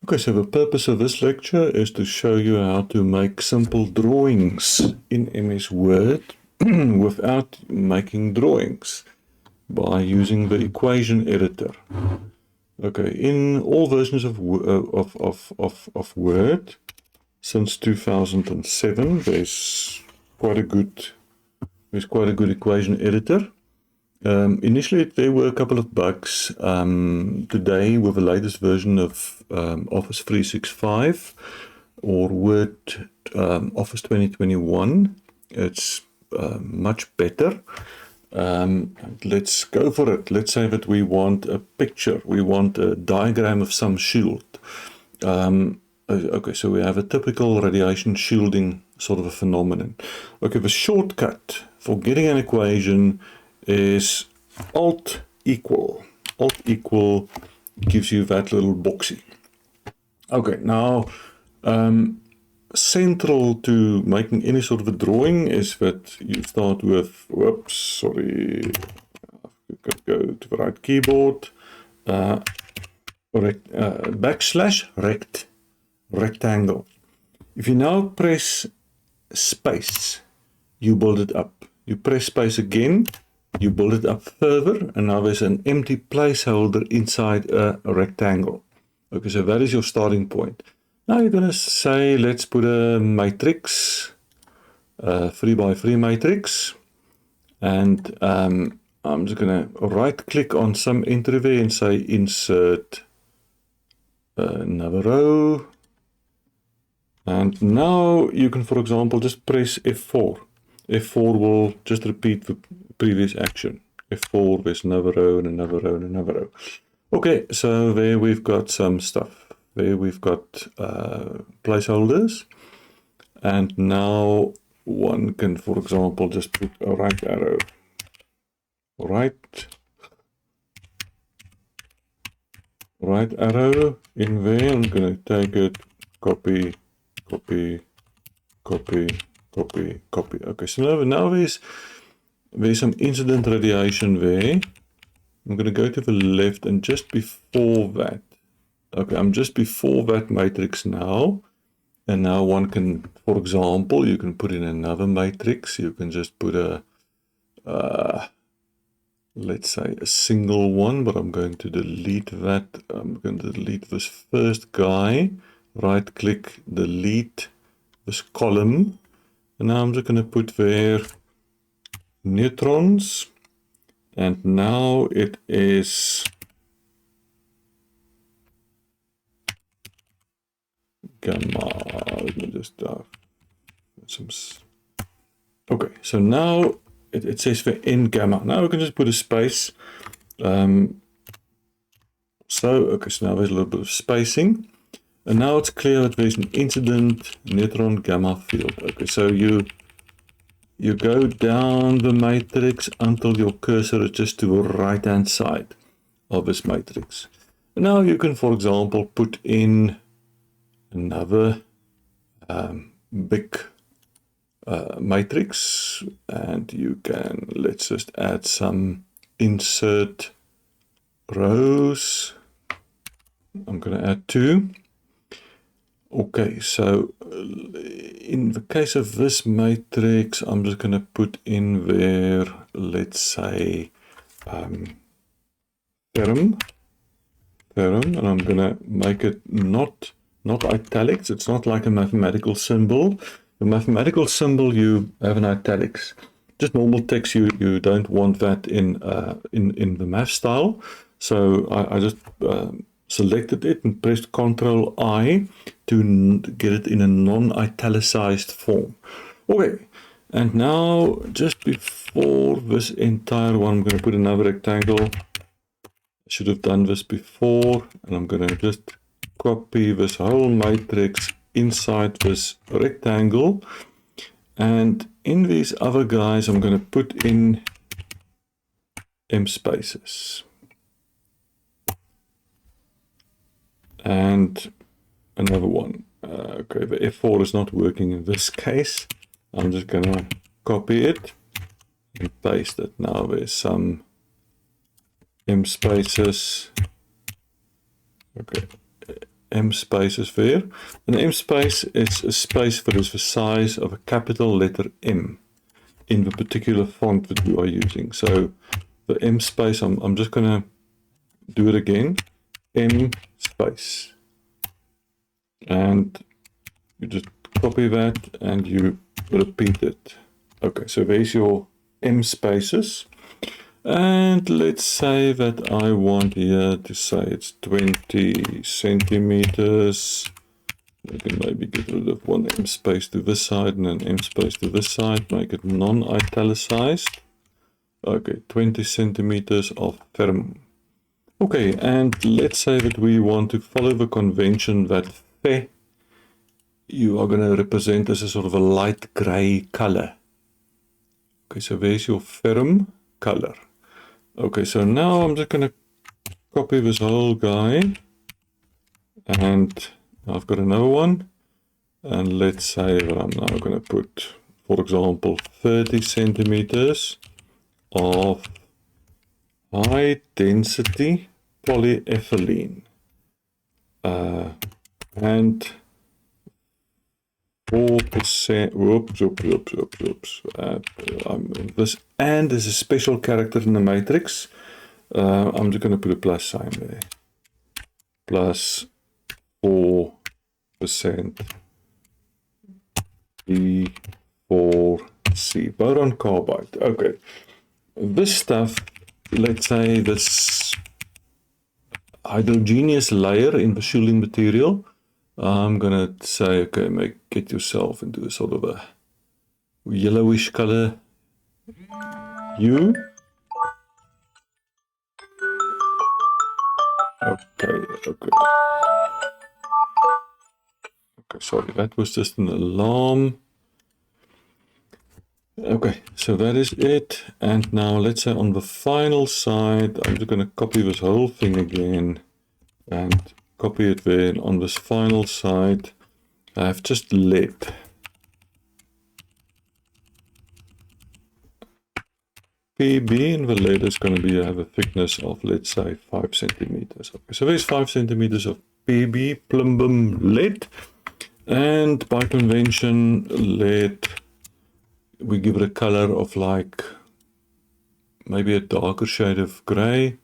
Okay, so the purpose of this lecture is to show you how to make simple drawings in MS Word without making drawings by using the equation editor. Okay, in all versions of Word since 2007, there's quite a good equation editor. Initially, there were a couple of bugs. Today, with the latest version of Office 365 or Word Office 2021, it's much better. Let's go for it. Let's say that we want a picture. We want a diagram of some shield. Okay, so we have a typical radiation shielding sort of a phenomenon. Okay, the shortcut for getting an equation is Alt equal. Alt equal gives you that little boxy. Okay, now central to making any sort of a drawing is that you start with, whoops, sorry, you could go to the right keyboard, backslash rectangle. If you now press space, you build it up. You press space again, you build it up further, and now there's an empty placeholder inside a rectangle. Okay, so that is your starting point. Now you're going to say, let's put a matrix, a 3x3 matrix, and I'm just going to right click on some entry there and say insert another row. And now you can, for example, just press F4. F4 will just repeat the previous action. F4, there's another row and another row and another row. Okay, so there we've got some stuff. There we've got placeholders. And now one can, for example, just put a right arrow. Right arrow in there. I'm going to take it, copy, copy, copy, copy, copy. Okay, so now there's some incident radiation there. I'm going to go to the left and just before that. Okay, I'm just before that matrix now. And now one can, for example, you can put in another matrix. You can just put a, let's say a single one, but I'm going to delete that. I'm going to delete this first guy. Right click, delete this column. And now I'm just going to put there neutrons. And now it is gamma. Let me just okay, so now it says for in gamma. Now we can just put a space. Okay, so now there's a little bit of spacing. And now it's clear that there's an incident neutron gamma field. Okay, so you go down the matrix until your cursor is just to the right hand side of this matrix. And now you can, for example, put in another big matrix, and you can, let's just add some insert rows. I'm going to add 2. Okay, so in the case of this matrix, I'm just going to put in there, let's say, theorem, and I'm going to make it not italics. It's not like a mathematical symbol. The mathematical symbol you have in italics. Just normal text, you don't want that in the math style. So I just selected it and pressed Ctrl I to get it in a non-italicized form. Okay, and now just before this entire one, I'm going to put another rectangle. I should have done this before, and I'm going to just copy this whole matrix inside this rectangle. And in these other guys, I'm going to put in M spaces. And another one. Okay, the F4 is not working in this case. I'm just going to copy it and paste it. Now there's some M spaces. Okay, M space is there. An M space is a space that is the size of a capital letter M in the particular font that you are using. So the M space, I'm just going to do it again. M space. And you just copy that and you repeat it. Okay, so there's your M spaces. And let's say that I want here to say it's 20 centimeters. I can maybe get rid of one M space to this side and an M space to this side, make it non-italicized. Okay, 20 centimeters of firm. Okay, and let's say that we want to follow the convention that fe, you are going to represent as a sort of a light gray color. Okay, so there's your firm color. Okay, so now I'm just going to copy this whole guy, and I've got another one, and let's say that I'm now going to put, for example, 30 centimeters of high density polyethylene, and 4%, whoops, this and is a special character in the matrix. I'm just going to put a plus sign there. Plus 4% B4C, boron carbide. Okay, this stuff, let's say this hydrogenous layer in the shielding material, I'm gonna say, okay, get yourself into a sort of a yellowish color hue. Okay, sorry, that was just an alarm. Okay, so that is it. And now let's say on the final side, I'm just going to copy this whole thing again and copy it there. And on this final side, I have just lead. PB, and the lead is going to have a thickness of, let's say, 5 centimeters. Okay, so there's 5 centimeters of PB, plumbum lead. And by convention, lead, we give it a color of like maybe a darker shade of gray,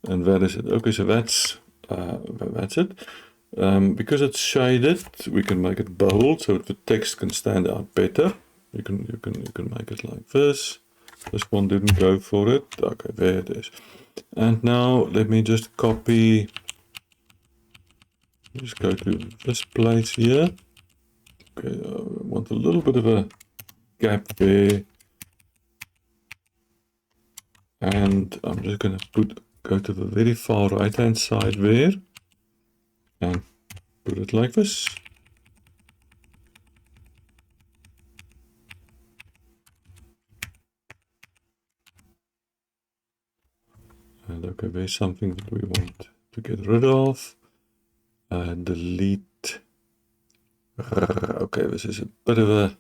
and that is it. Okay, so that's it. Because it's shaded, we can make it bold so that the text can stand out better. You can make it like this. This one didn't go for it. Okay, there it is. And now let me just copy. Just go to this place here. Okay, I want a little bit of a gap there, and I'm just going to go to the very far right hand side there and put it like this. And okay, there's something that we want to get rid of. Delete. Okay, this is a bit of a, let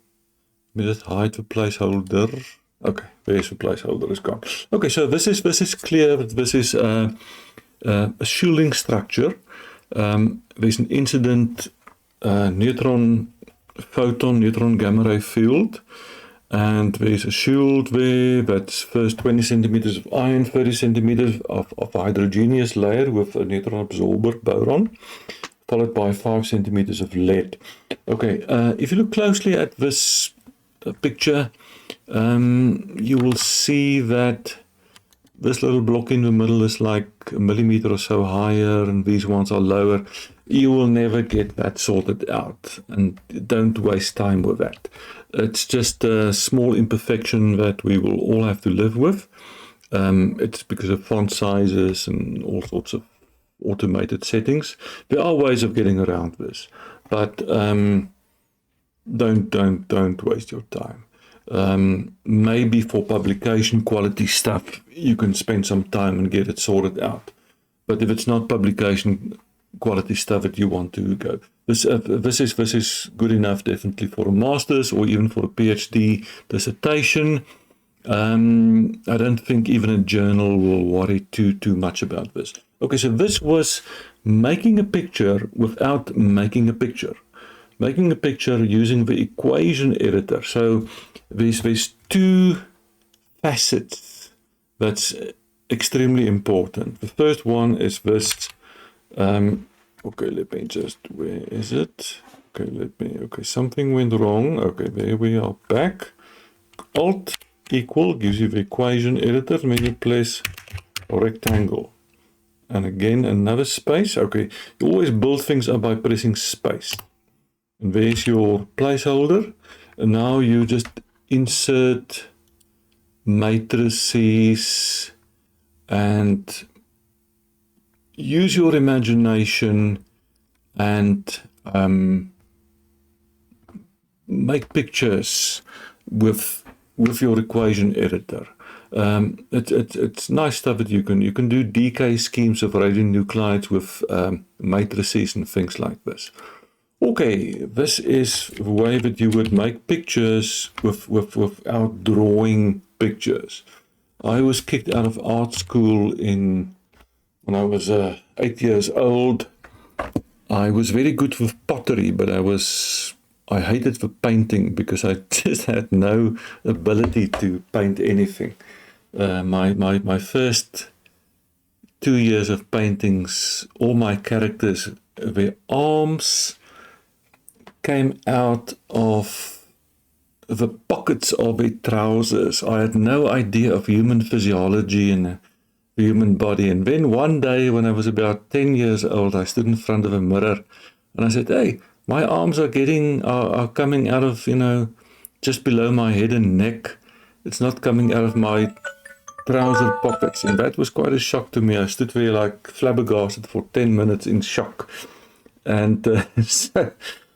me just hide the placeholder. Okay, there's the placeholder, is gone. Okay, so this is clear that this is a shielding structure. There's an incident neutron gamma ray field, and there's a shield there that's first 20 centimeters of iron, 30 centimeters of a hydrogenous layer with a neutron absorber boron, followed by 5 centimeters of lead. Okay, if you look closely at this picture, you will see that this little block in the middle is like a millimeter or so higher, and these ones are lower. You will never get that sorted out, and don't waste time with that. It's just a small imperfection that we will all have to live with. It's because of font sizes and all sorts of automated settings. There are ways of getting around this, but don't waste your time. Maybe for publication quality stuff, you can spend some time and get it sorted out. But if it's not publication quality stuff that you want to go, this is good enough definitely for a master's or even for a PhD dissertation. I don't think even a journal will worry too much about this. Okay, so this was making a picture without making a picture. Making a picture using the equation editor. So there's two facets that's extremely important. The first one is this. Okay, let me just, where is it? Okay, something went wrong. Okay, there we are back. Alt equal gives you the equation editor, and then you place a rectangle. And again, another space. Okay, you always build things up by pressing space. And there's your placeholder. And now you just insert matrices and use your imagination and make pictures with your equation editor. It's nice stuff that you can do decay schemes of radionuclides with matrices and things like this. Okay, this is the way that you would make pictures without drawing pictures. I was kicked out of art school when I was 8 years old. I was very good with pottery, but I hated the painting because I just had no ability to paint anything. My first 2 years of paintings, all my characters, their arms came out of the pockets of their trousers. I had no idea of human physiology and the human body. And then one day when I was about 10 years old, I stood in front of a mirror and I said, hey, my arms are coming out of, just below my head and neck. It's not coming out of my trouser pockets. And that was quite a shock to me. I stood there like flabbergasted for 10 minutes in shock. And so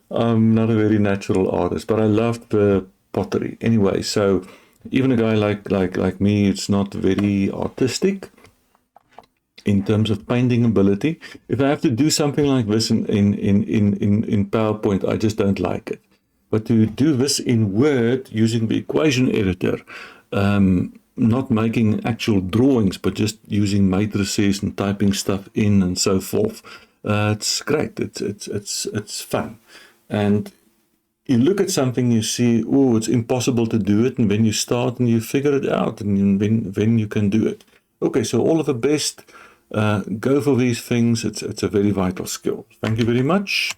I'm not a very natural artist, but I loved the pottery. Anyway, so even a guy like me, it's not very artistic in terms of painting ability. If I have to do something like this in PowerPoint, I just don't like it. But to do this in Word using the equation editor, not making actual drawings, but just using matrices and typing stuff in and so forth, it's great. It's fun. And you look at something, you see, oh, it's impossible to do it, and then you start and you figure it out, and then you can do it. Okay, so all of the best. Go for these things. It's a very vital skill. Thank you very much.